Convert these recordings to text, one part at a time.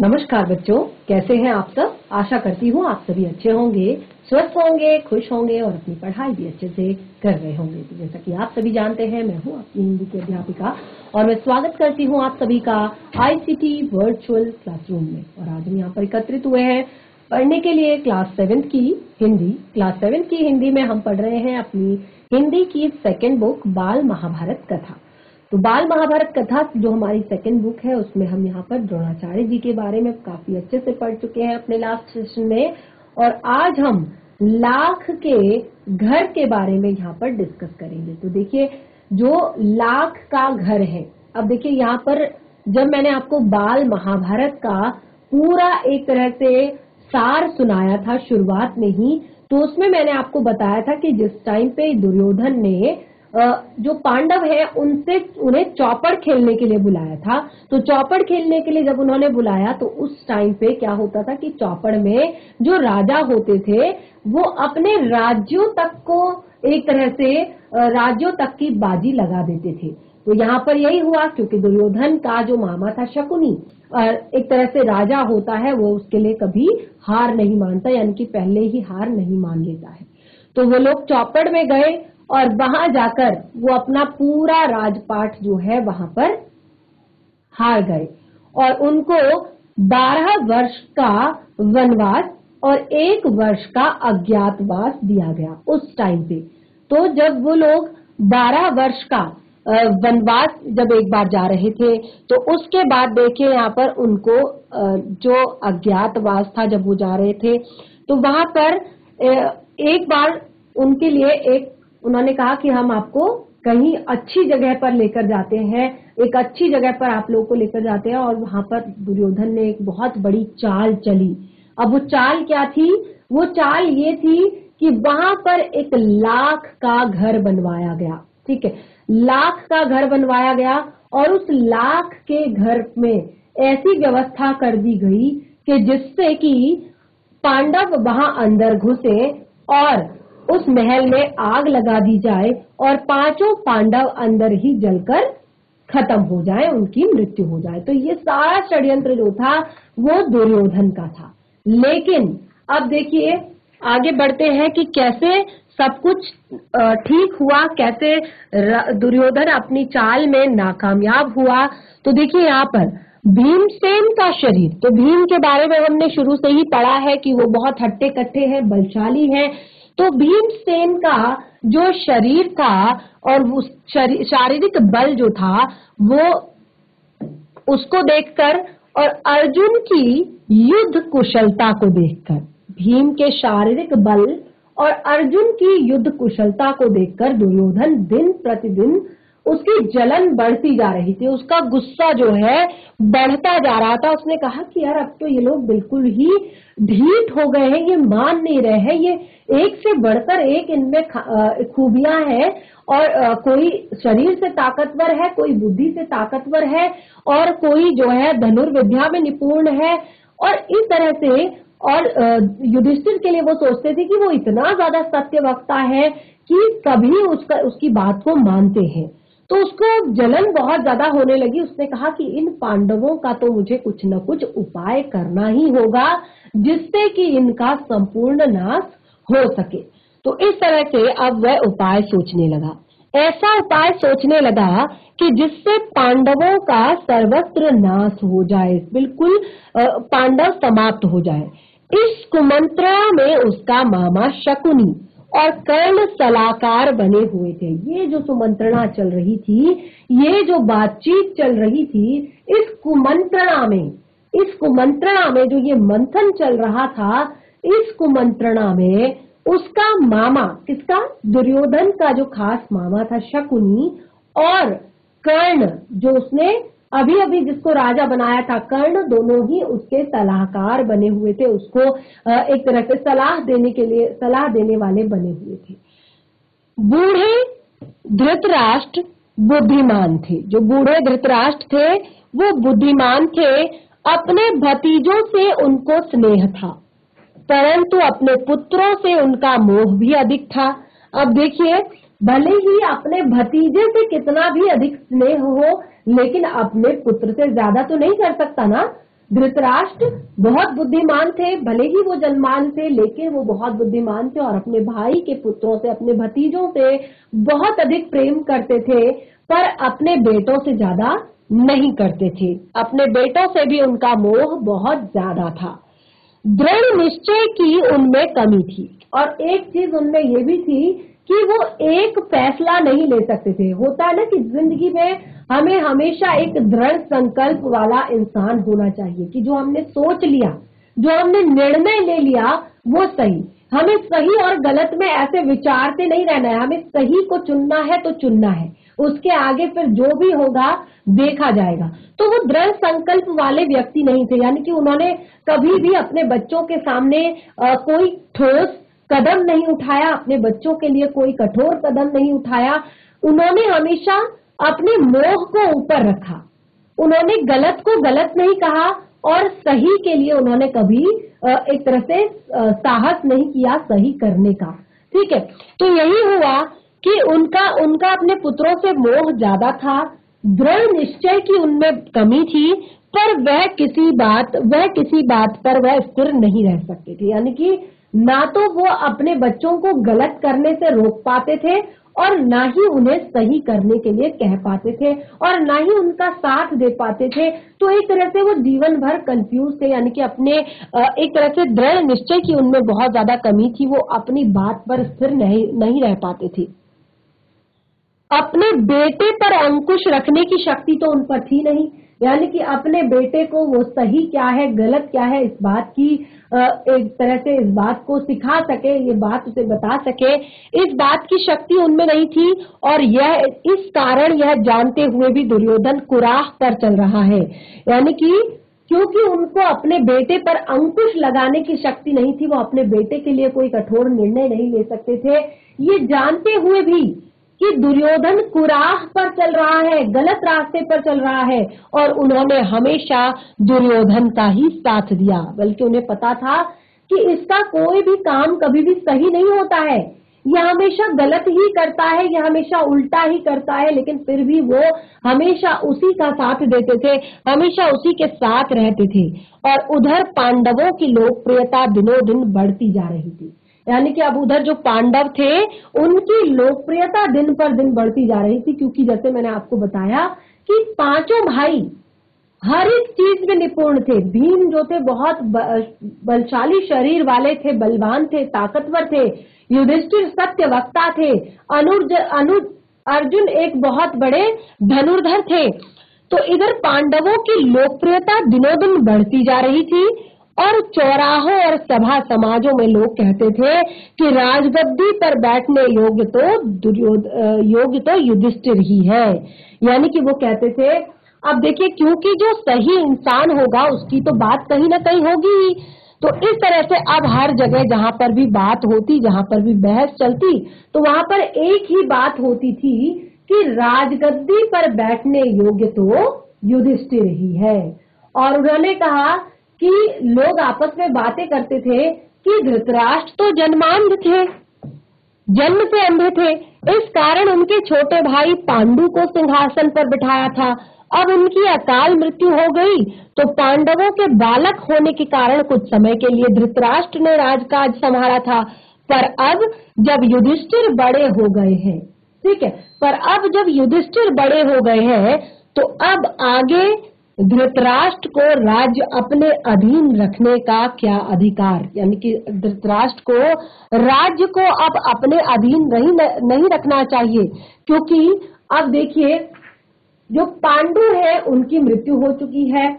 नमस्कार बच्चों, कैसे हैं आप सब। आशा करती हूँ आप सभी अच्छे होंगे, स्वस्थ होंगे, खुश होंगे और अपनी पढ़ाई भी अच्छे से कर रहे होंगे। तो जैसा कि आप सभी जानते हैं, मैं हूँ अपनी हिंदी की अध्यापिका और मैं स्वागत करती हूँ आप सभी का आईसीटी वर्चुअल क्लासरूम में। और आज हम यहाँ पर एकत्रित हुए हैं पढ़ने के लिए क्लास 7 की हिंदी। क्लास 7 की हिंदी में हम पढ़ रहे हैं अपनी हिंदी की सेकेंड बुक बाल महाभारत कथा। तो बाल महाभारत कथा जो हमारी सेकंड बुक है, उसमें हम यहाँ पर द्रोणाचार्य जी के बारे में काफी अच्छे से पढ़ चुके हैं अपने लास्ट सेशन में। और आज हम लाख के घर के बारे में यहाँ पर डिस्कस करेंगे। तो देखिए, जो लाख का घर है, अब देखिए यहाँ पर जब मैंने आपको बाल महाभारत का पूरा एक तरह से सार सुनाया था शुरुआत में ही, तो उसमें मैंने आपको बताया था कि जिस टाइम पे दुर्योधन ने जो पांडव है उन्हें चौपड़ खेलने के लिए बुलाया था, तो चौपड़ खेलने के लिए जब उन्होंने बुलाया तो उस टाइम पे क्या होता था कि चौपड़ में जो राजा होते थे वो अपने राज्यों तक को एक तरह से राज्यों तक की बाजी लगा देते थे। तो यहाँ पर यही हुआ, क्योंकि दुर्योधन का जो मामा था शकुनी एक तरह से राजा होता है, वो उसके लिए कभी हार नहीं मानता, यानी कि पहले ही हार नहीं मान लेता है। तो वो लोग चौपड़ में गए और वहां जाकर वो अपना पूरा राजपाट जो है वहां पर हार गए और उनको 12 वर्ष का वनवास और 1 वर्ष का अज्ञातवास दिया गया उस टाइम पे। तो जब वो लोग 12 वर्ष का वनवास जब एक बार जा रहे थे, तो उसके बाद देखिए यहाँ पर उनको जो अज्ञातवास था, जब वो जा रहे थे तो वहां पर एक बार उनके लिए उन्होंने कहा कि हम आपको कहीं अच्छी जगह पर लेकर जाते हैं, एक अच्छी जगह पर आप लोगों को लेकर जाते हैं। और वहां पर दुर्योधन ने एक बहुत बड़ी चाल चली। अब वो चाल क्या थी? वो चाल ये थी कि वहां पर एक लाख का घर बनवाया गया। ठीक है, लाख का घर बनवाया गया और उस लाख के घर में ऐसी व्यवस्था कर दी गई कि जिससे कि पांडव वहां अंदर घुसे और उस महल में आग लगा दी जाए और 5 पांडव अंदर ही जलकर खत्म हो जाए, उनकी मृत्यु हो जाए। तो ये सारा षड्यंत्र जो था वो दुर्योधन का था। लेकिन अब देखिए आगे बढ़ते हैं कि कैसे सब कुछ ठीक हुआ, कैसे दुर्योधन अपनी चाल में नाकामयाब हुआ। तो देखिए यहाँ पर भीमसेन का शरीर, तो भीम के बारे में हमने शुरू से ही पढ़ा है कि वो बहुत हट्टे कट्टे हैं, बलशाली हैं। तो भीमसेन का जो शरीर था और उस शारीरिक बल जो था वो उसको देखकर और अर्जुन की युद्ध कुशलता को देखकर, भीम के शारीरिक बल और अर्जुन की युद्ध कुशलता को देखकर दुर्योधन दिन प्रतिदिन उसकी जलन बढ़ती जा रही थी, उसका गुस्सा जो है बढ़ता जा रहा था। उसने कहा कि यार अब तो ये लोग बिल्कुल ही ढीठ हो गए हैं, ये मान नहीं रहे हैं, ये एक से बढ़कर एक इनमें खूबियां हैं और कोई शरीर से ताकतवर है, कोई बुद्धि से ताकतवर है और कोई जो है धनुर्विद्या में निपुण है। और इस तरह से और युधिष्ठिर के लिए वो सोचते थे कि वो इतना ज्यादा सत्यवक्ता है कि सभी उसकी बात को मानते हैं। तो उसको जलन बहुत ज्यादा होने लगी। उसने कहा कि इन पांडवों का तो मुझे कुछ न कुछ उपाय करना ही होगा जिससे कि इनका संपूर्ण नाश हो सके। तो इस तरह से अब वह उपाय सोचने लगा, ऐसा उपाय सोचने लगा कि जिससे पांडवों का सर्वत्र नाश हो जाए, बिल्कुल पांडव समाप्त हो जाए। इस कुमंत्रणा में उसका मामा शकुनी और कर्ण सलाहकार बने हुए थे। ये जो सुमंत्रणा चल रही थी, ये जो बातचीत चल रही थी, इस कुमंत्रणा में जो ये मंथन चल रहा था, इस कुमंत्रणा में उसका मामा, किसका? दुर्योधन का जो खास मामा था शकुनी, और कर्ण जो उसने अभी अभी जिसको राजा बनाया था, कर्ण, दोनों ही उसके सलाहकार बने हुए थे, उसको एक तरह से सलाह देने वाले बने हुए थे। बूढ़े धृतराष्ट्र बुद्धिमान थे। जो बूढ़े धृतराष्ट्र थे वो बुद्धिमान थे। अपने भतीजों से उनको स्नेह था, परंतु अपने पुत्रों से उनका मोह भी अधिक था। अब देखिए, भले ही अपने भतीजे से कितना भी अधिक स्नेह हो, लेकिन अपने पुत्र से ज्यादा तो नहीं कर सकता ना। धृतराष्ट्र बहुत बुद्धिमान थे, भले ही वो जन्मान थे लेकिन वो बहुत बुद्धिमान थे और अपने भाई के पुत्रों से, अपने भतीजों से बहुत अधिक प्रेम करते थे, पर अपने बेटों से ज्यादा नहीं करते थे। अपने बेटों से भी उनका मोह बहुत ज्यादा था। दृढ़ निश्चय की उनमें कमी थी और एक चीज उनमें ये भी थी कि वो एक फैसला नहीं ले सकते थे। होता है ना कि जिंदगी में हमें हमेशा एक दृढ़ संकल्प वाला इंसान होना चाहिए कि जो हमने सोच लिया, जो हमने निर्णय ले लिया वो सही। हमें सही और गलत में ऐसे विचारते नहीं रहना है, हमें सही को चुनना है तो चुनना है, उसके आगे फिर जो भी होगा देखा जाएगा। तो वो दृढ़ संकल्प वाले व्यक्ति नहीं थे, यानी कि उन्होंने कभी भी अपने बच्चों के सामने कोई ठोस कदम नहीं उठाया, अपने बच्चों के लिए कोई कठोर कदम नहीं उठाया। उन्होंने हमेशा अपने मोह को ऊपर रखा, उन्होंने गलत को गलत नहीं कहा और सही के लिए उन्होंने कभी एक तरह से साहस नहीं किया सही करने का। ठीक है, तो यही हुआ कि उनका अपने पुत्रों से मोह ज्यादा था, दृढ़ निश्चय की उनमें कमी थी, पर वह किसी बात पर वह स्थिर नहीं रह सकते थे। यानी कि ना तो वो अपने बच्चों को गलत करने से रोक पाते थे और ना ही उन्हें सही करने के लिए कह पाते थे और ना ही उनका साथ दे पाते थे। तो एक तरह से वो जीवन भर कंफ्यूज थे, यानी कि अपने एक तरह से दृढ़ निश्चय की उनमें बहुत ज्यादा कमी थी, वो अपनी बात पर स्थिर नहीं रह पाते थे। अपने बेटे पर अंकुश रखने की शक्ति तो उन पर थी नहीं, यानी कि अपने बेटे को वो सही क्या है गलत क्या है इस बात की एक तरह से इस बात को सिखा सके, ये बात उसे बता सके, इस बात की शक्ति उनमें नहीं थी। और यह इस कारण यह जानते हुए भी दुर्योधन कुराह पर चल रहा है, यानी कि क्योंकि उनको अपने बेटे पर अंकुश लगाने की शक्ति नहीं थी, वो अपने बेटे के लिए कोई कठोर निर्णय नहीं ले सकते थे। ये जानते हुए भी कि दुर्योधन कुराह पर चल रहा है, गलत रास्ते पर चल रहा है, और उन्होंने हमेशा दुर्योधन का ही साथ दिया, बल्कि उन्हें पता था कि इसका कोई भी काम कभी भी सही नहीं होता है, यह हमेशा गलत ही करता है, यह हमेशा उल्टा ही करता है, लेकिन फिर भी वो हमेशा उसी का साथ देते थे, हमेशा उसी के साथ रहते थे। और उधर पांडवों की लोकप्रियता दिनों दिन बढ़ती जा रही थी, यानी कि अब उधर जो पांडव थे उनकी लोकप्रियता दिन पर दिन बढ़ती जा रही थी, क्योंकि जैसे मैंने आपको बताया कि पांचों भाई हर एक चीज में निपुण थे। भीम जो थे बहुत बलशाली शरीर वाले थे, बलवान थे, ताकतवर थे। युधिष्ठिर सत्यवक्ता थे। अर्जुन एक बहुत बड़े धनुर्धर थे। तो इधर पांडवों की लोकप्रियता दिनों दिन बढ़ती जा रही थी और चौराहों और सभा समाजों में लोग कहते थे कि राजगद्दी पर बैठने योग्य तो युधिष्ठिर ही है। यानी कि वो कहते थे, अब देखिए, क्योंकि जो सही इंसान होगा उसकी तो बात कहीं ना कहीं होगी ही। तो इस तरह से अब हर जगह जहां पर भी बात होती, जहां पर भी बहस चलती, तो वहां पर एक ही बात होती थी कि राजगद्दी पर बैठने योग्य तो युधिष्ठिर ही है। और उन्होंने कहा कि लोग आपस में बातें करते थे कि धृतराष्ट्र तो जन्मांध थे, जन्म से अंधे थे, इस कारण उनके छोटे भाई पांडु को सिंहासन पर बिठाया था। अब उनकी अकाल मृत्यु हो गई तो पांडवों के बालक होने के कारण कुछ समय के लिए धृतराष्ट्र ने राजकाज संभाला था, पर अब जब युधिष्ठिर बड़े हो गए हैं, ठीक है, पर अब जब युधिष्ठिर बड़े हो गए हैं तो अब आगे धृतराष्ट्र को राज्य अपने अधीन रखने का क्या अधिकार, यानी कि धृतराष्ट्र को राज्य को अब अपने अधीन नहीं रखना चाहिए, क्योंकि अब देखिए जो पांडु है उनकी मृत्यु हो चुकी है,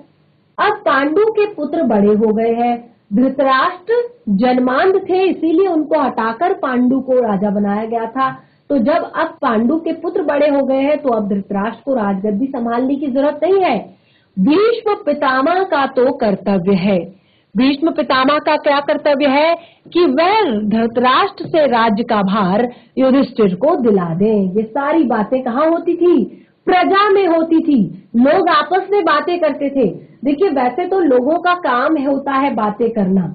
अब पांडु के पुत्र बड़े हो गए हैं। धृतराष्ट्र जन्मांध थे, इसीलिए उनको हटाकर पांडु को राजा बनाया गया था। तो जब अब पांडु के पुत्र बड़े हो गए हैं तो अब धृतराष्ट्र को राजगद्दी संभालने की जरूरत नहीं है। भीष्म पितामह का तो कर्तव्य है, भीष्म पितामह का क्या कर्तव्य है कि वह धृतराष्ट्र से राज्य का भार युधिष्ठिर को दिला दें। ये सारी बातें कहाँ होती थी? प्रजा में होती थी, लोग आपस में बातें करते थे। देखिए, वैसे तो लोगों का काम होता है बातें करना,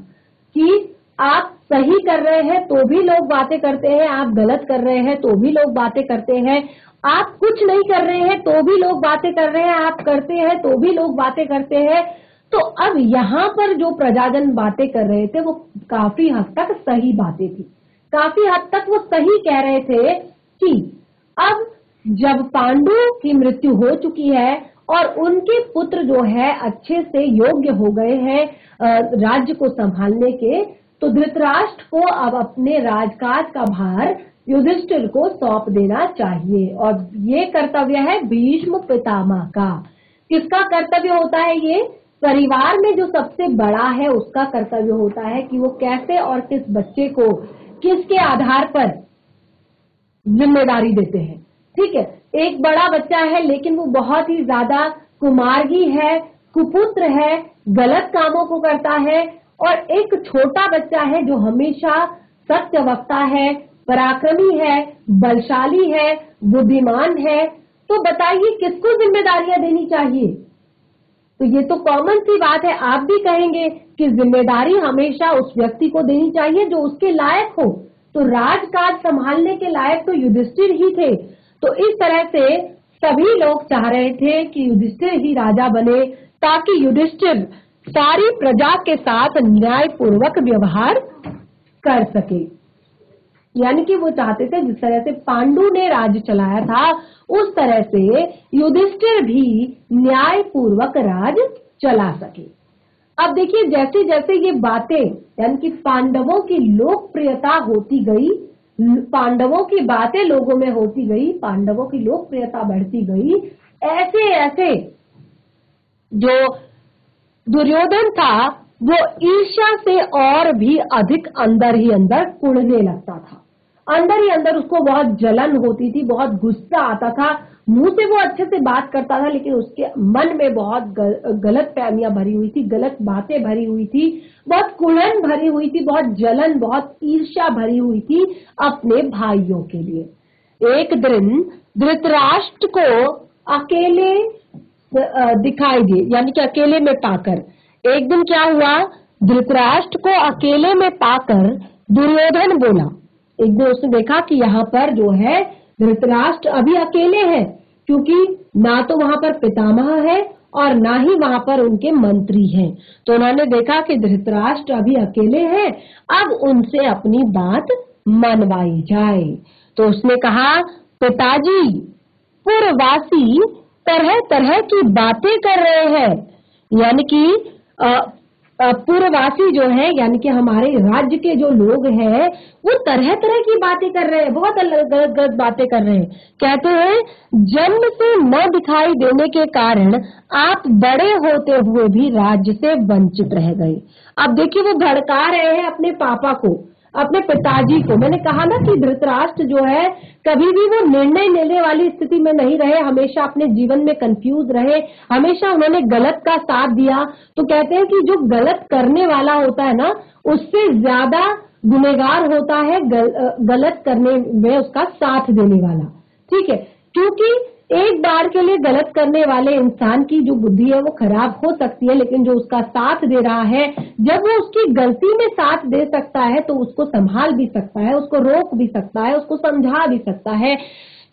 कि आप सही कर रहे हैं तो भी लोग बातें करते हैं, आप गलत कर रहे हैं तो भी लोग बातें करते हैं, आप कुछ नहीं कर रहे हैं तो भी लोग बातें कर रहे हैं, आप करते हैं तो भी लोग बातें करते हैं। तो अब यहाँ पर जो प्रजाजन बातें कर रहे थे वो काफी हद तक सही बातें थी, काफी हद तक वो सही कह रहे थे कि अब जब पांडु की मृत्यु हो चुकी है और उनके पुत्र जो है अच्छे से योग्य हो गए हैं राज्य को संभालने के, तो धृतराष्ट्र को अब अपने राजकाज का भार युधिष्ठिर को सौंप देना चाहिए। और ये कर्तव्य है भीष्म पितामह का। किसका कर्तव्य होता है? ये परिवार में जो सबसे बड़ा है उसका कर्तव्य होता है कि वो कैसे और किस बच्चे को किसके आधार पर जिम्मेदारी देते हैं। ठीक है, एक बड़ा बच्चा है लेकिन वो बहुत ही ज्यादा कुमार्गी है, कुपुत्र है, गलत कामों को करता है, और एक छोटा बच्चा है जो हमेशा सत्य वक्ता है, पराक्रमी है, बलशाली है, बुद्धिमान है। तो बताइए किसको जिम्मेदारियां देनी चाहिए? तो ये तो कॉमन सी बात है, आप भी कहेंगे कि जिम्मेदारी हमेशा उस व्यक्ति को देनी चाहिए जो उसके लायक हो। तो राजकाज संभालने के लायक तो युधिष्ठिर ही थे। तो इस तरह से सभी लोग चाह रहे थे कि युधिष्ठिर ही राजा बने ताकि युधिष्ठिर सारी प्रजा के साथ न्यायपूर्वक व्यवहार कर सके। यानी कि वो चाहते थे जिस तरह से पांडु ने राज्य चलाया था उस तरह से युधिष्ठिर भी न्यायपूर्वक राज चला सके। अब देखिए जैसे जैसे ये बातें यानी कि पांडवों की लोकप्रियता होती गई, पांडवों की बातें लोगों में होती गई, पांडवों की लोकप्रियता बढ़ती गई, ऐसे ऐसे जो दुर्योधन था वो ईर्ष्या से और भी अधिक अंदर ही अंदर कुढ़ने लगता था। अंदर ही अंदर उसको बहुत जलन होती थी, बहुत गुस्सा आता था। मुंह से वो अच्छे से बात करता था लेकिन उसके मन में बहुत गलत फहमियां भरी हुई थी, गलत बातें भरी हुई थी, बहुत कुड़न भरी हुई थी, बहुत जलन, बहुत ईर्ष्या भरी हुई थी अपने भाइयों के लिए। एक दिन धृतराष्ट्र को अकेले दिखाई दिए, यानी कि अकेले में पाकर एक दिन क्या हुआ, धृतराष्ट्र को अकेले में पाकर दुर्योधन बोला। एक दिन उसने देखा कि यहाँ पर जो है धृतराष्ट्र अभी अकेले हैं, क्योंकि ना तो वहां पर पितामह है और ना ही वहां पर उनके मंत्री हैं। तो उन्होंने देखा कि धृतराष्ट्र अभी अकेले हैं, अब उनसे अपनी बात मनवाई जाए। तो उसने कहा, पिताजी पूर्ववासी तरह तरह की बातें कर रहे हैं, यानी कि पूर्ववासी जो है यानी कि हमारे राज्य के जो लोग हैं वो तरह तरह की बातें कर रहे हैं, बहुत अलग अलग बातें कर रहे हैं। कहते हैं जन्म से न दिखाई देने के कारण आप बड़े होते हुए भी राज्य से वंचित रह गए। अब देखिए वो भड़का रहे हैं अपने पापा को, अपने पिताजी को। मैंने कहा ना कि धृतराष्ट्र जो है कभी भी वो निर्णय लेने वाली स्थिति में नहीं रहे, हमेशा अपने जीवन में कंफ्यूज रहे, हमेशा उन्होंने गलत का साथ दिया। तो कहते हैं कि जो गलत करने वाला होता है ना उससे ज्यादा गुनहगार होता है गलत करने में उसका साथ देने वाला। ठीक है, क्योंकि एक बार के लिए गलत करने वाले इंसान की जो बुद्धि है वो खराब हो सकती है, लेकिन जो उसका साथ दे रहा है जब वो उसकी गलती में साथ दे सकता है तो उसको संभाल भी सकता है, उसको रोक भी सकता है, उसको समझा भी सकता है।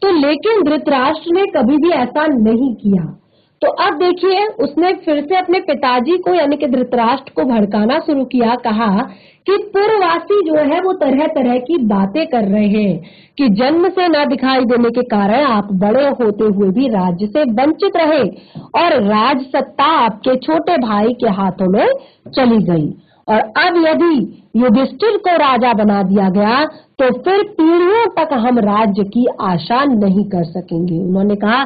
तो लेकिन धृतराष्ट्र ने कभी भी ऐसा नहीं किया। तो अब देखिए उसने फिर से अपने पिताजी को यानी कि धृतराष्ट्र को भड़काना शुरू किया। कहा कि पूर्ववासी जो है वो तरह तरह की बातें कर रहे हैं कि जन्म से न दिखाई देने के कारण आप बड़े होते हुए भी राज्य से वंचित रहे और राज सत्ता आपके छोटे भाई के हाथों में चली गई, और अब यदि युधिष्ठिर को राजा बना दिया गया तो फिर पीढ़ियों तक हम राज्य की आशा नहीं कर सकेंगे। उन्होंने कहा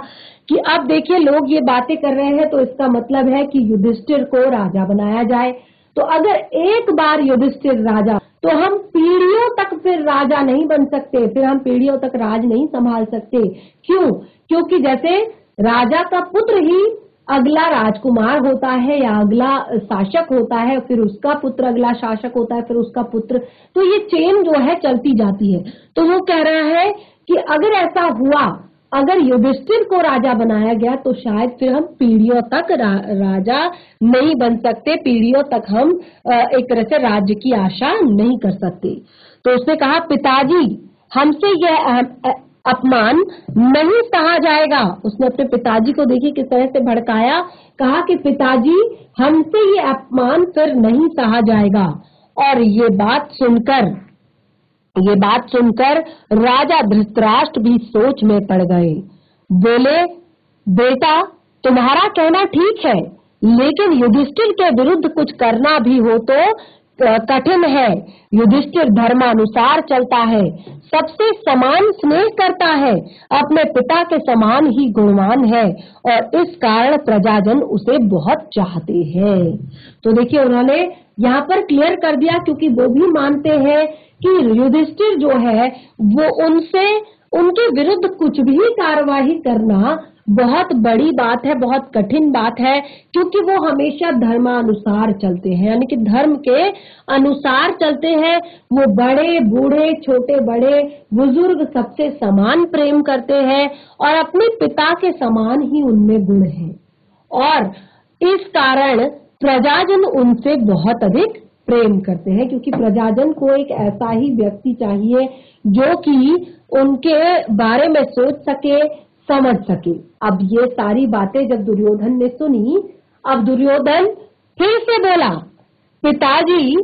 कि अब देखिए लोग ये बातें कर रहे हैं तो इसका मतलब है कि युधिष्ठिर को राजा बनाया जाए। तो अगर एक बार युधिष्ठिर राजा तो हम पीढ़ियों तक फिर राजा नहीं बन सकते, फिर हम पीढ़ियों तक राज नहीं संभाल सकते। क्यों? क्योंकि जैसे राजा का पुत्र ही अगला राजकुमार होता है या अगला शासक होता है, फिर उसका पुत्र अगला शासक होता है, फिर उसका पुत्र, तो ये चेन जो है चलती जाती है। तो वो कह रहा है कि अगर ऐसा हुआ, अगर युधिष्ठिर को राजा बनाया गया तो शायद फिर हम पीढ़ियों तक राजा नहीं बन सकते, पीढ़ियों तक हम एक तरह से राज्य की आशा नहीं कर सकते। तो उसने कहा, पिताजी हमसे यह अपमान नहीं सहा जाएगा। उसने अपने पिताजी को देखिए किस तरह से भड़काया, कहा कि पिताजी हमसे ये अपमान फिर नहीं सहा जाएगा। और ये बात सुनकर राजा धृतराष्ट्र भी सोच में पड़ गए। बोले, बेटा तुम्हारा कहना ठीक है, लेकिन युधिष्ठिर के विरुद्ध कुछ करना भी हो तो कठिन है। युधिष्ठिर धर्मानुसार चलता है, सबसे समान स्नेह करता है, अपने पिता के समान ही गुणवान है और इस कारण प्रजाजन उसे बहुत चाहते हैं। तो देखिए उन्होंने यहाँ पर क्लियर कर दिया, क्योंकि वो भी मानते हैं कि युधिष्ठिर जो है वो उनके विरुद्ध कुछ भी कार्यवाही करना बहुत बड़ी बात है, बहुत कठिन बात है, क्योंकि वो हमेशा धर्मानुसार चलते हैं, यानी कि धर्म के अनुसार चलते हैं। वो बड़े बूढ़े छोटे बड़े बुजुर्ग सबसे समान प्रेम करते हैं और अपने पिता के समान ही उनमें गुण है, और इस कारण प्रजाजन उनसे बहुत अधिक प्रेम करते हैं, क्योंकि प्रजाजन को एक ऐसा ही व्यक्ति चाहिए जो कि उनके बारे में सोच सके, समझ सके। अब ये सारी बातें जब दुर्योधन ने सुनी, अब दुर्योधन फिर से बोला, पिताजी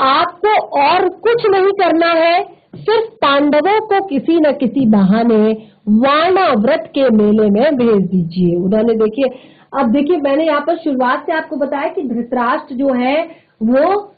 आपको और कुछ नहीं करना है, सिर्फ पांडवों को किसी न किसी बहाने वाणाव्रत के मेले में भेज दीजिए। उन्होंने देखिए, अब देखिए मैंने यहाँ पर शुरुआत से आपको बताया कि धृतराष्ट्र जो है वो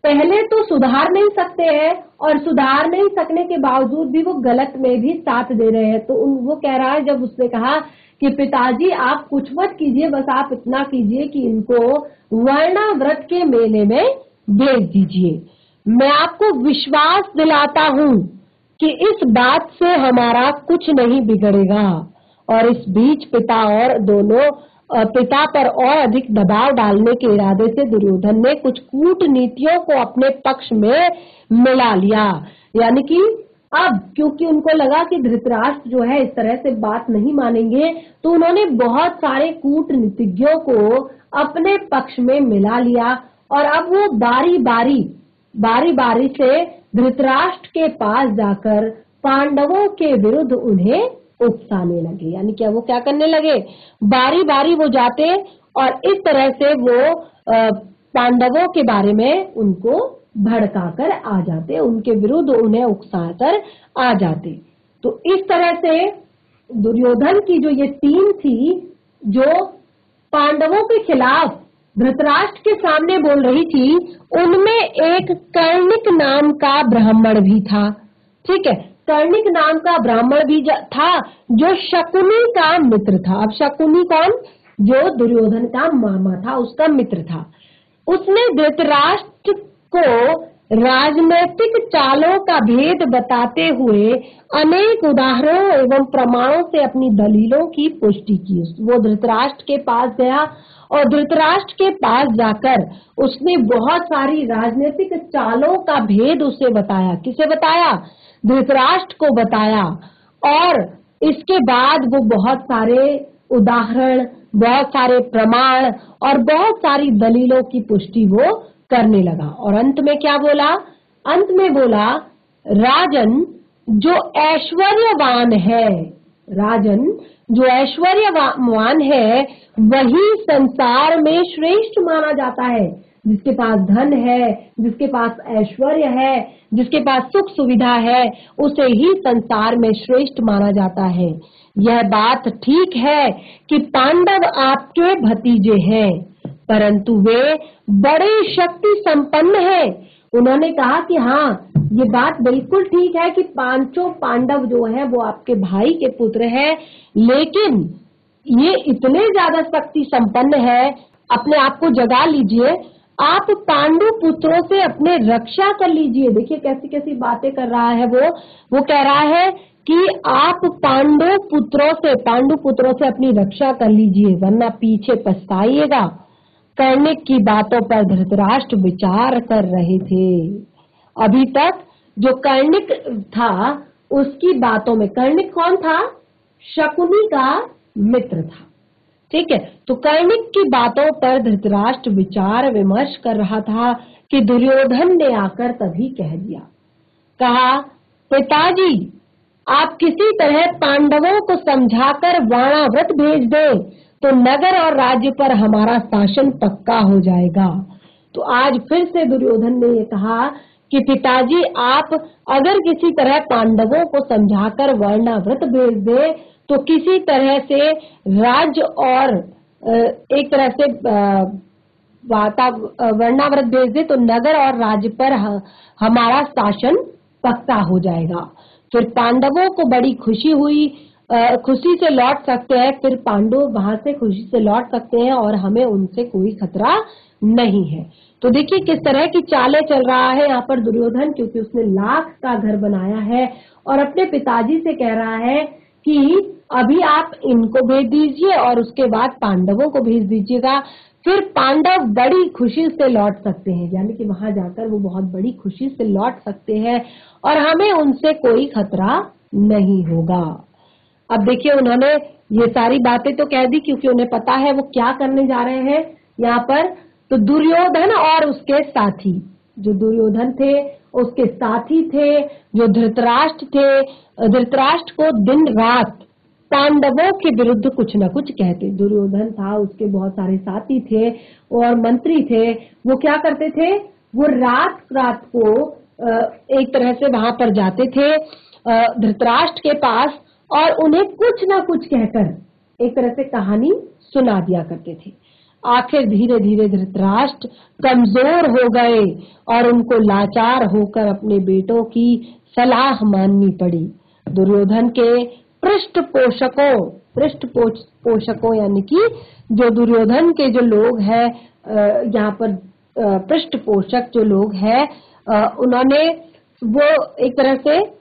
पहले तो सुधार नहीं सकते हैं, और सुधार नहीं सकने के बावजूद भी वो गलत में भी साथ दे रहे हैं। तो वो कह रहा है, जब उसने कहा कि पिताजी आप कुछ मत कीजिए, बस आप इतना कीजिए कि इनको वर्णाव्रत के मेले में भेज दीजिए। मैं आपको विश्वास दिलाता हूँ कि इस बात से हमारा कुछ नहीं बिगड़ेगा। और इस बीच पिता पर और अधिक दबाव डालने के इरादे से दुर्योधन ने कुछ कूटनीतियों को अपने पक्ष में मिला लिया। यानी कि अब क्योंकि उनको लगा कि धृतराष्ट्र जो है इस तरह से बात नहीं मानेंगे, तो उन्होंने बहुत सारे कूटनीतिज्ञों को अपने पक्ष में मिला लिया, और अब वो बारी बारी से धृतराष्ट्र के पास जाकर पांडवों के विरुद्ध उन्हें उकसाने लगे। यानी क्या वो क्या करने लगे, बारी बारी वो जाते और इस तरह से वो पांडवों के बारे में उनको भड़काकर आ जाते, उनके विरुद्ध उन्हें उकसाकर आ जाते। तो इस तरह से दुर्योधन की जो ये टीम थी, जो पांडवों के खिलाफ धृतराष्ट्र के सामने बोल रही थी, उनमें एक कर्णिक नाम का ब्राह्मण भी था। ठीक है, कर्णिक नाम का ब्राह्मण भी था जो शकुनी का मित्र था। अब शकुनी कौन, जो दुर्योधन का मामा था, उसका मित्र था। उसने धृतराष्ट्र को राजनैतिक चालों का भेद बताते हुए अनेक उदाहरणों एवं प्रमाणों से अपनी दलीलों की पुष्टि की। वो धृतराष्ट्र के पास गया और धृतराष्ट्र के पास जाकर उसने बहुत सारी राजनीतिक चालों का भेद उसे बताया। किसे बताया, धृतराष्ट्र को बताया। और इसके बाद वो बहुत सारे उदाहरण, बहुत सारे प्रमाण और बहुत सारी दलीलों की पुष्टि वो करने लगा। और अंत में क्या बोला, अंत में बोला, राजन जो ऐश्वर्यवान है, राजन जो ऐश्वर्यवान है वही संसार में श्रेष्ठ माना जाता है। जिसके पास धन है, जिसके पास ऐश्वर्य है, जिसके पास सुख सुविधा है, उसे ही संसार में श्रेष्ठ माना जाता है। यह बात ठीक है कि पांडव आपके भतीजे हैं, परंतु वे बड़े शक्ति संपन्न हैं। उन्होंने कहा कि हाँ, ये बात बिल्कुल ठीक है कि पांचों पांडव जो है वो आपके भाई के पुत्र हैं, लेकिन ये इतने ज्यादा शक्ति संपन्न है, अपने आप को जगा लीजिए, आप पांडु पुत्रों से अपने रक्षा कर लीजिए। देखिए कैसी कैसी बातें कर रहा है वो कह रहा है कि आप पांडु पुत्रों से अपनी रक्षा कर लीजिए, वरना पीछे पछताइएगा। कर्णिक की बातों पर धृतराष्ट्र विचार कर रहे थे। अभी तक जो कर्णिक था उसकी बातों में, कर्णिक कौन था, शकुनी का मित्र था। ठीक है, तो कर्णिक की बातों पर धृतराष्ट्र विचार विमर्श कर रहा था कि दुर्योधन ने आकर तभी कह दिया, कहा, पिताजी आप किसी तरह पांडवों को समझाकर वाणाव्रत भेज दें तो नगर और राज्य पर हमारा शासन पक्का हो जाएगा। तो आज फिर से दुर्योधन ने ये कहा कि पिताजी, आप अगर किसी तरह पांडवों को समझाकर वर्णाव्रत भेज दे तो किसी तरह से राज्य और एक तरह से वर्णाव्रत भेज दे तो नगर और राज्य पर हमारा शासन पक्का हो जाएगा। फिर पांडवों को बड़ी खुशी हुई, खुशी से लौट सकते हैं, फिर पांडव वहां से खुशी से लौट सकते हैं और हमें उनसे कोई खतरा नहीं है। तो देखिए किस तरह की चालें चल रहा है यहाँ पर दुर्योधन, क्योंकि उसने लाख का घर बनाया है और अपने पिताजी से कह रहा है कि अभी आप इनको भेज दीजिए और उसके बाद पांडवों को भेज दीजिएगा, फिर पांडव बड़ी खुशी से लौट सकते हैं, यानी कि वहां जाकर वो बहुत बड़ी खुशी से लौट सकते हैं और हमें उनसे कोई खतरा नहीं होगा। अब देखिए उन्होंने ये सारी बातें तो कह दी क्योंकि उन्हें पता है वो क्या करने जा रहे हैं यहाँ पर। तो दुर्योधन और उसके साथी, जो दुर्योधन थे उसके साथी थे, जो धृतराष्ट्र थे, धृतराष्ट्र को दिन रात पांडवों के विरुद्ध कुछ न कुछ कहते। दुर्योधन था, उसके बहुत सारे साथी थे और मंत्री थे, वो क्या करते थे, वो रात रात को एक तरह से वहां पर जाते थे धृतराष्ट्र के पास और उन्हें कुछ न कुछ कहकर एक तरह से कहानी सुना दिया करते थे। आखिर धीरे धीरे धृतराष्ट्र कमजोर हो गए और उनको लाचार होकर अपने बेटों की सलाह माननी पड़ी। दुर्योधन के पृष्ठपोषकों यानी कि जो दुर्योधन के जो लोग हैं यहाँ पर पृष्ठपोषक जो लोग हैं उन्होंने वो एक तरह से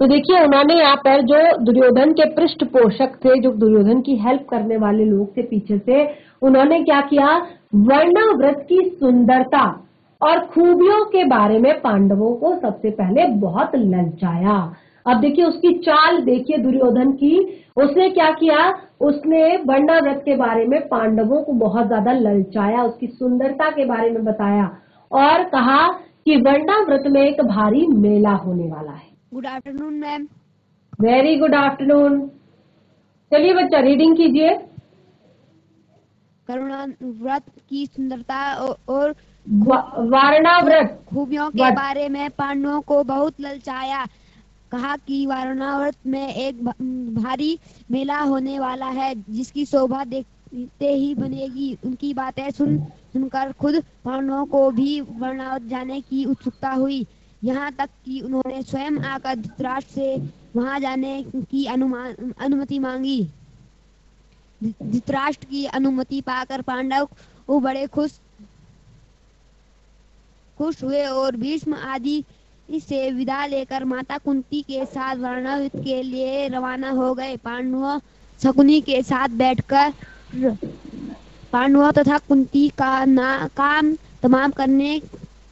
तो देखिए उन्होंने यहाँ पर जो दुर्योधन के पृष्ठपोषक थे, जो दुर्योधन की हेल्प करने वाले लोग थे पीछे से, उन्होंने क्या किया, वर्णाव्रत की सुंदरता और खूबियों के बारे में पांडवों को सबसे पहले बहुत ललचाया। अब देखिए उसकी चाल देखिए दुर्योधन की, उसने क्या किया, उसने वर्णाव्रत के बारे में पांडवों को बहुत ज्यादा ललचाया, उसकी सुंदरता के बारे में बताया और कहा कि वर्णाव्रत में एक भारी मेला होने वाला है। Good afternoon ma'am. Very good afternoon. चलिए बच्चा रीडिंग कीजिए। वर्णाव्रत की सुंदरता और वर्णाव्रत खूबियों के बारे में पांडवों को बहुत ललचाया। कहा कि वर्णाव्रत में एक भारी मेला होने वाला है जिसकी शोभा देखते ही बनेगी। उनकी बातें सुनकर खुद पांडवों को भी वर्णाव्रत जाने की उत्सुकता हुई। यहाँ तक कि उन्होंने स्वयं आकर धृतराष्ट्र से वहां जाने की अनुमति मांगी। धृतराष्ट्र की अनुमति पाकर पांडव वो बड़े खुश हुए और भीष्म आदि से विदा लेकर माता कुंती के साथ वर्णाव्रत के लिए रवाना हो गए। पांडवों शकुनी के साथ बैठकर पांडवों तथा कुंती का काम तमाम करने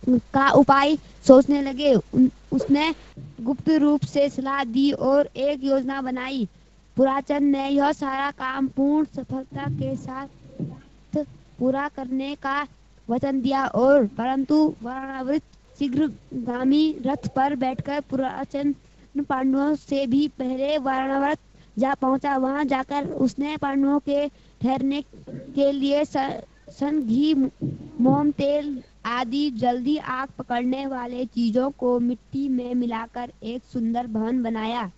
का उपाय सोचने लगे। उसने गुप्त रूप से सलाह दी और एक योजना बनाई। पुराचन ने यह सारा काम पूर्ण सफलता के साथ पूरा करने का वचन दिया और परंतु वर्णाव्रत शीघ्रगामी रथ पर बैठकर पुराचन पांडवों से भी पहले वर्णाव्रत जा पहुंचा। वहां जाकर उसने पांडवों के ठहरने के लिए सन, घी, मोम, तेल आदि जल्दी आग पकड़ने वाले चीजों को मिट्टी में मिलाकर एक सुंदर भवन बनवाया।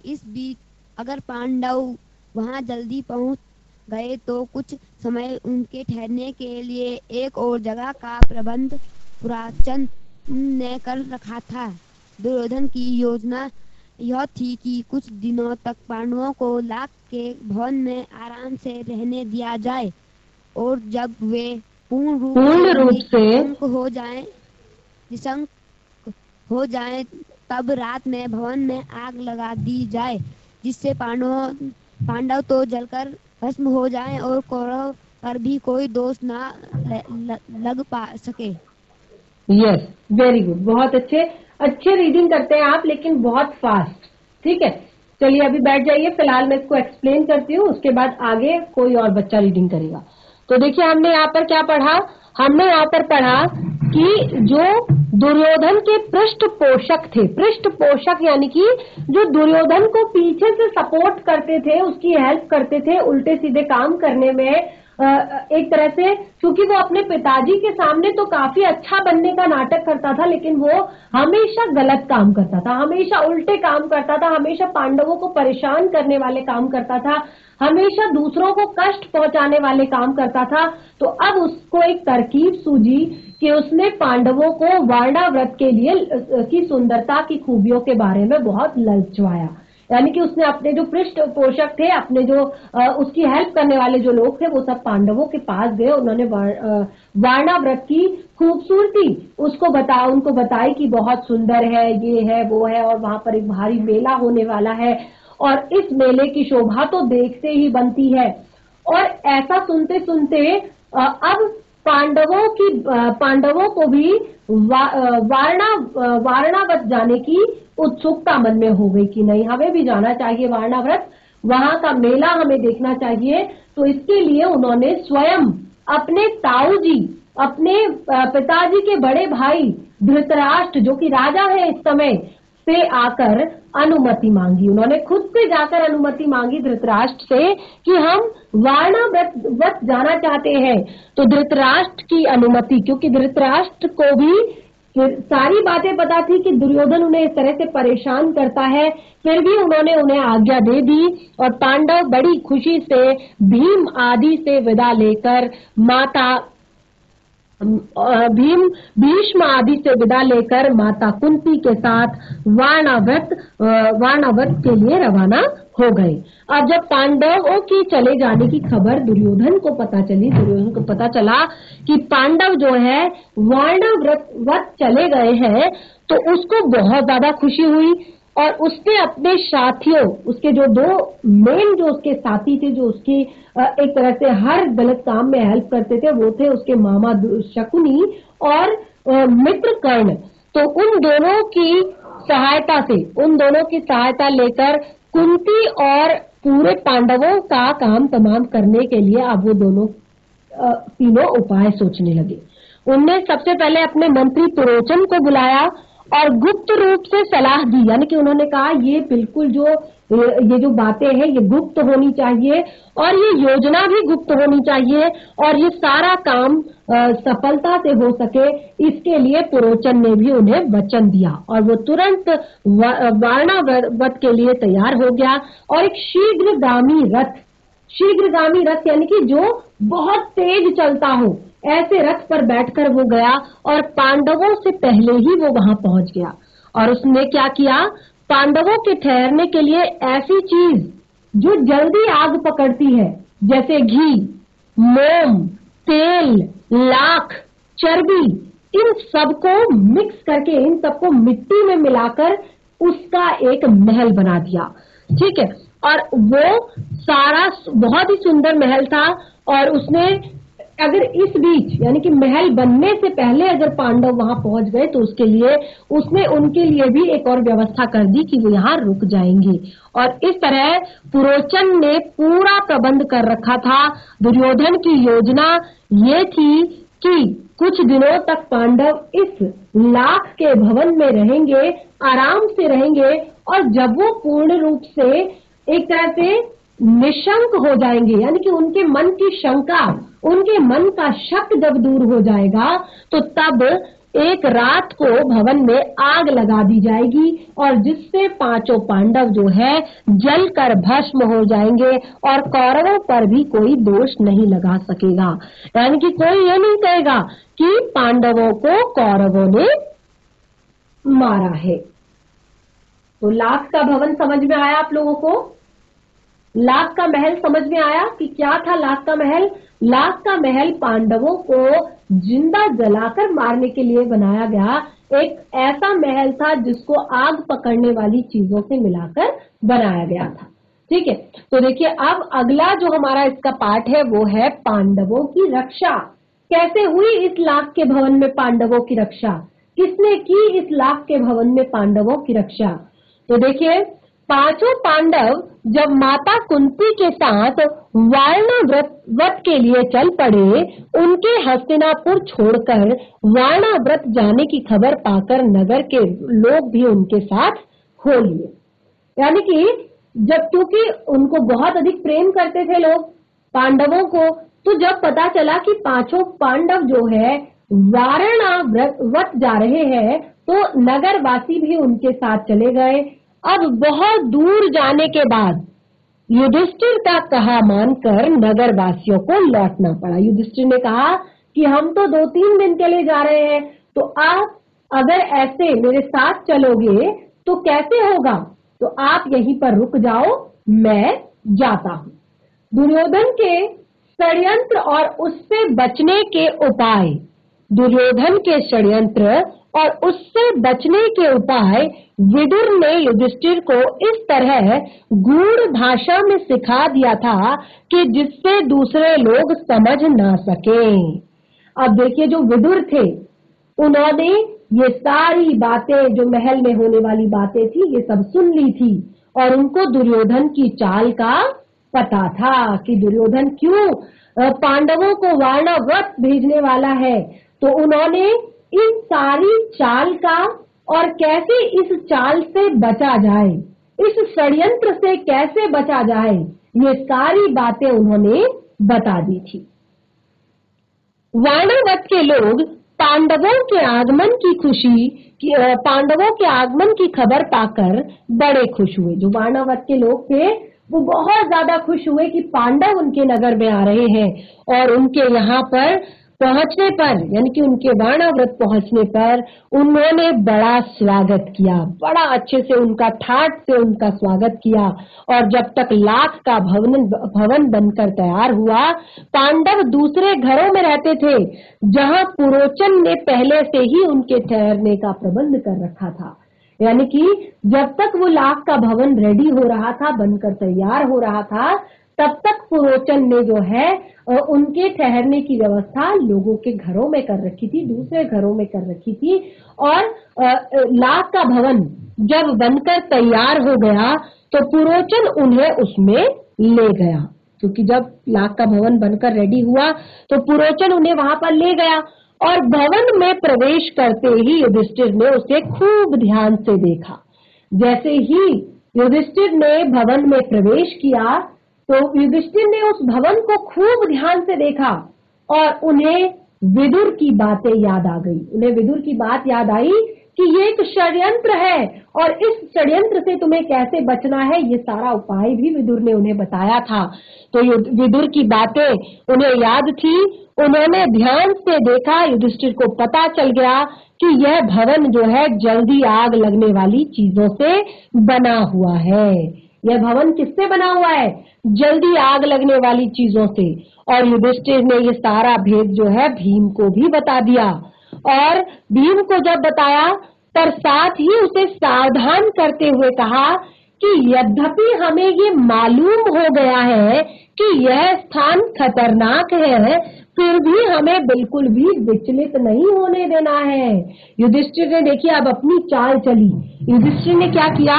इस बीच अगर पांडव वहां जल्दी पहुंच गए तो कुछ समय उनके ठहरने के लिए एक और जगह का प्रबंध पुराचन ने कर रखा था। दुर्योधन की योजना यह थी कि कुछ दिनों तक पांडवों को लाख के भवन में आराम से रहने दिया जाए और जब वे पूर्ण रूप से निशंक हो जाए तब रात में भवन में आग लगा दी जाए जिससे पांडव तो जलकर भस्म हो जाएं और कौरव पर भी कोई दोष ना लग पा सके। यस, वेरी गुड, बहुत अच्छे रीडिंग करते हैं आप, लेकिन बहुत फास्ट। ठीक है, चलिए अभी बैठ जाइए, फिलहाल मैं इसको एक्सप्लेन करती हूँ, उसके बाद आगे कोई और बच्चा रीडिंग करेगा। तो देखिए हमने यहाँ पर क्या पढ़ा, हमने यहाँ पर पढ़ा कि जो दुर्योधन के पृष्ठपोषक थे, पृष्ठपोषक यानी कि जो दुर्योधन को पीछे से सपोर्ट करते थे, उसकी हेल्प करते थे उल्टे सीधे काम करने में, एक तरह से क्योंकि वो अपने पिताजी के सामने तो काफी अच्छा बनने का नाटक करता था, लेकिन वो हमेशा गलत काम करता था, हमेशा उल्टे काम करता था, हमेशा पांडवों को परेशान करने वाले काम करता था, हमेशा दूसरों को कष्ट पहुंचाने वाले काम करता था। तो अब उसको एक तरकीब सूझी कि उसने पांडवों को वारणाव्रत के लिए की सुंदरता की खूबियों के बारे में बहुत ललचवाया, यानी कि उसने अपने जो पृष्ठपोषक थे, अपने जो उसकी हेल्प करने वाले जो लोग थे, वो सब पांडवों के पास गए, उन्होंने वारणाव्रत की खूबसूरती उनको बताई कि बहुत सुंदर है, ये है वो है, और वहां पर एक भारी मेला होने वाला है और इस मेले की शोभा तो देखते ही बनती है। और ऐसा सुनते सुनते अब पांडवों को भी वारणावत जाने की उत्सुकता मन में हो गई कि नहीं, हमें भी जाना चाहिए वारणाव्रत, वहां का मेला हमें देखना चाहिए। तो इसके लिए उन्होंने स्वयं अपने ताऊजी, अपने पिताजी के बड़े भाई धृतराष्ट्र, जो कि राजा है इस समय, से आकर अनुमति मांगी। उन्होंने खुद से जाकर अनुमति मांगी धृतराष्ट्र से कि हम वारणावत जाना चाहते हैं। तो धृतराष्ट्र की अनुमति, क्योंकि धृतराष्ट्र को भी सारी बातें पता थी कि दुर्योधन उन्हें इस तरह से परेशान करता है, फिर भी उन्होंने उन्हें आज्ञा दे दी और पांडव बड़ी खुशी से भीम आदि से विदा लेकर भीष्म आदि से विदा लेकर माता कुंती के साथ वारणावत के लिए रवाना हो गए। अब जब पांडवों की चले जाने की खबर दुर्योधन को पता चला कि पांडव जो है वारणावत चले गए हैं, तो उसको बहुत ज्यादा खुशी हुई और उसने अपने साथियों, उसके जो दो मेन जो उसके साथी थे, जो उसकी एक तरह से हर गलत काम में हेल्प करते थे, वो थे उसके मामा शकुनी और मित्र कर्ण। तो उन दोनों की सहायता लेकर कुंती और पूरे पांडवों का काम तमाम करने के लिए अब वो दोनों तीनों उपाय सोचने लगे। उनने सबसे पहले अपने मंत्री पुरोचन को बुलाया और गुप्त रूप से सलाह दी, यानी कि उन्होंने कहा ये बिल्कुल ये जो बातें हैं ये गुप्त होनी चाहिए और ये योजना भी गुप्त होनी चाहिए और ये सारा काम सफलता से हो सके, इसके लिए पुरोचन ने भी उन्हें वचन दिया और वो तुरंत वारणावत के लिए तैयार हो गया। और एक शीघ्रगामी रथ यानी कि जो बहुत तेज चलता हो, ऐसे रथ पर बैठकर वो गया और पांडवों से पहले ही वो वहां पहुंच गया। और उसने क्या किया, पांडवों के ठहरने के लिए ऐसी चीज जो जल्दी आग पकड़ती है, जैसे घी, मोम, तेल, लाख, चर्बी, इन सबको मिक्स करके, इन सबको मिट्टी में मिलाकर उसका एक महल बना दिया। ठीक है, और वो सारा बहुत ही सुंदर महल था। और उसने अगर इस बीच यानी कि महल बनने से पहले अगर पांडव वहां पहुंच गए तो उसके लिए उसने उनके लिए भी एक और व्यवस्था कर दी कि वो यहाँ रुक जाएंगे। और इस तरह पुरोचन ने पूरा प्रबंध कर रखा था। दुर्योधन की योजना ये थी कि कुछ दिनों तक पांडव इस लाख के भवन में रहेंगे, आराम से रहेंगे, और जब वो पूर्ण रूप से एक तरह से निशंक हो जाएंगे, यानी कि उनके मन की शंका, उनके मन का शक जब दूर हो जाएगा, तो तब एक रात को भवन में आग लगा दी जाएगी और जिससे पांचों पांडव जो है जलकर भस्म हो जाएंगे और कौरवों पर भी कोई दोष नहीं लगा सकेगा। यानी कि कोई ये नहीं कहेगा कि पांडवों को कौरवों ने मारा है। तो लाख का भवन समझ में आया आप लोगों को? लाख का महल समझ में आया कि क्या था लाख का महल? लाख का महल पांडवों को जिंदा जलाकर मारने के लिए बनाया गया एक ऐसा महल था जिसको आग पकड़ने वाली चीजों से मिलाकर बनाया गया था। ठीक है, तो देखिए अब अगला जो हमारा इसका पार्ट है वो है पांडवों की रक्षा। कैसे हुई इस लाख के भवन में पांडवों की रक्षा? किसने की इस लाख के भवन में पांडवों की रक्षा? तो देखिए पांचों पांडव जब माता कुंती के साथ वारणावत के लिए चल पड़े, उनके हस्तिनापुर छोड़कर वारणावत जाने की खबर पाकर नगर के लोग भी उनके साथ हो लिए। यानी कि जब, क्योंकि उनको बहुत अधिक प्रेम करते थे लोग पांडवों को, तो जब पता चला कि पांचों पांडव जो है वारणावत जा रहे हैं, तो नगरवासी भी उनके साथ चले गए। अब बहुत दूर जाने के बाद युधिष्ठिर का कहा मानकर नगरवासियों को लौटना पड़ा। युधिष्ठिर ने कहा कि हम तो 2-3 दिन के लिए जा रहे हैं, तो आप अगर ऐसे मेरे साथ चलोगे तो कैसे होगा, तो आप यहीं पर रुक जाओ, मैं जाता हूं। दुर्योधन के षड्यंत्र और उससे बचने के उपाय, दुर्योधन के षड्यंत्र और उससे बचने के उपाय विदुर ने युधिष्ठिर को इस तरह गूढ़ भाषा में सिखा दिया था कि जिससे दूसरे लोग समझ ना सकें। अब देखिए, जो विदुर थे उन्होंने ये सारी बातें, जो महल में होने वाली बातें थी, ये सब सुन ली थी और उनको दुर्योधन की चाल का पता था कि दुर्योधन क्यों पांडवों को वारणावत भेजने वाला है। तो उन्होंने इस सारी चाल का और कैसे इस चाल से बचा जाए, इस षड्यंत्र से कैसे बचा जाए, ये सारी बातें उन्होंने बता दी थी। वारणावत के लोग पांडवों के आगमन की खबर पाकर बड़े खुश हुए। जो वारणावत के लोग थे वो बहुत ज्यादा खुश हुए कि पांडव उनके नगर में आ रहे हैं, और उनके यहाँ पर पहुंचने पर, यानी कि उनके वारणावत पहुंचने पर उन्होंने बड़ा स्वागत किया, बड़ा अच्छे से उनका ठाट से उनका स्वागत किया। और जब तक लाख का भवन बनकर तैयार हुआ, पांडव दूसरे घरों में रहते थे जहां पुरोचन ने पहले से ही उनके ठहरने का प्रबंध कर रखा था। यानी कि जब तक वो लाख का भवन रेडी हो रहा था, बनकर तैयार हो रहा था, तब तक पुरोचन ने जो है उनके ठहरने की व्यवस्था लोगों के घरों में कर रखी थी, दूसरे घरों में कर रखी थी। और लाख का भवन जब बनकर तैयार हो गया तो पुरोचन उन्हें उसमें ले गया, क्योंकि जब लाख का भवन बनकर रेडी हुआ तो पुरोचन उन्हें वहां पर ले गया। और भवन में प्रवेश करते ही युधिष्ठिर ने उसे खूब ध्यान से देखा। जैसे ही युधिष्ठिर ने भवन में प्रवेश किया तो युधिष्ठिर ने उस भवन को खूब ध्यान से देखा और उन्हें विदुर की बातें याद आ गई। उन्हें विदुर की बात याद आई कि ये एक षड्यंत्र है और इस षड्यंत्र से तुम्हें कैसे बचना है, ये सारा उपाय भी विदुर ने उन्हें बताया था। तो विदुर की बातें उन्हें याद थी। उन्होंने ध्यान से देखा, युधिष्ठिर को पता चल गया कि यह भवन जो है जल्दी आग लगने वाली चीजों से बना हुआ है। यह भवन किससे बना हुआ है? जल्दी आग लगने वाली चीजों से। और युधिष्ठिर ने ये सारा भेद जो है भीम को भी बता दिया। और भीम को जब बताया पर साथ ही उसे सावधान करते हुए कहा कि यद्यपि हमें ये मालूम हो गया है कि यह स्थान खतरनाक है, फिर भी हमें बिल्कुल भी विचलित नहीं होने देना है। युधिष्ठिर ने देखिए अब अपनी चाल चली। युधिष्ठिर ने क्या किया?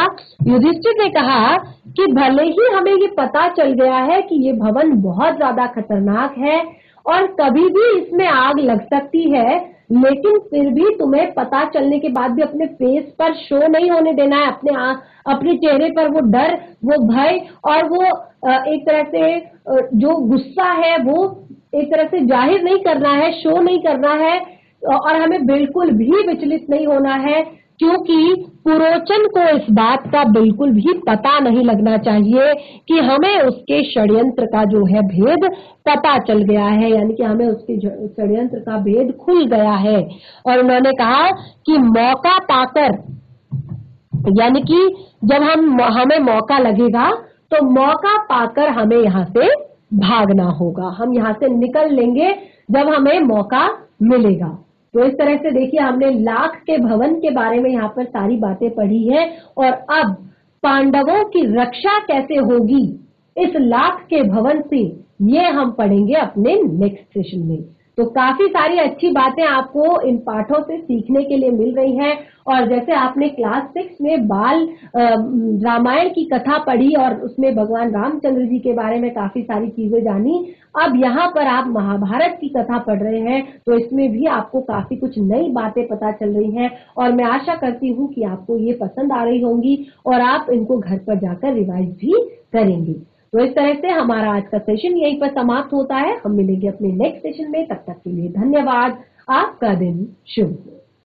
युधिष्ठिर ने कहा कि भले ही हमें ये पता चल गया है कि ये भवन बहुत ज्यादा खतरनाक है और कभी भी इसमें आग लग सकती है, लेकिन फिर भी तुम्हें पता चलने के बाद भी अपने फेस पर शो नहीं होने देना है, अपने चेहरे पर वो डर, वो भय और वो एक तरह से जो गुस्सा है वो एक तरह से जाहिर नहीं करना है, शो नहीं करना है। और हमें बिल्कुल भी विचलित नहीं होना है, क्योंकि पुरोचन को इस बात का बिल्कुल भी पता नहीं लगना चाहिए कि हमें उसके षड्यंत्र का जो है भेद पता चल गया है, यानी कि हमें उसके षड्यंत्र का भेद खुल गया है। और उन्होंने कहा कि मौका पाकर, यानी कि जब हमें मौका लगेगा तो मौका पाकर हमें यहाँ से भागना होगा, हम यहाँ से निकल लेंगे जब हमें मौका मिलेगा। तो इस तरह से देखिए हमने लाख के भवन के बारे में यहाँ पर सारी बातें पढ़ी है। और अब पांडवों की रक्षा कैसे होगी इस लाख के भवन से, ये हम पढ़ेंगे अपने नेक्स्ट सेशन में। तो काफी सारी अच्छी बातें आपको इन पाठों से सीखने के लिए मिल रही हैं। और जैसे आपने क्लास 6 में बाल रामायण की कथा पढ़ी और उसमें भगवान रामचंद्र जी के बारे में काफी सारी चीजें जानी, अब यहाँ पर आप महाभारत की कथा पढ़ रहे हैं, तो इसमें भी आपको काफी कुछ नई बातें पता चल रही हैं। और मैं आशा करती हूँ कि आपको ये पसंद आ रही होंगी और आप इनको घर पर जाकर रिवाइज भी करेंगे। तो इस तरह से हमारा आज का सेशन यहीं पर समाप्त होता है। हम मिलेंगे अपने नेक्स्ट सेशन में, तब तक के लिए धन्यवाद। आपका दिन शुभ हो।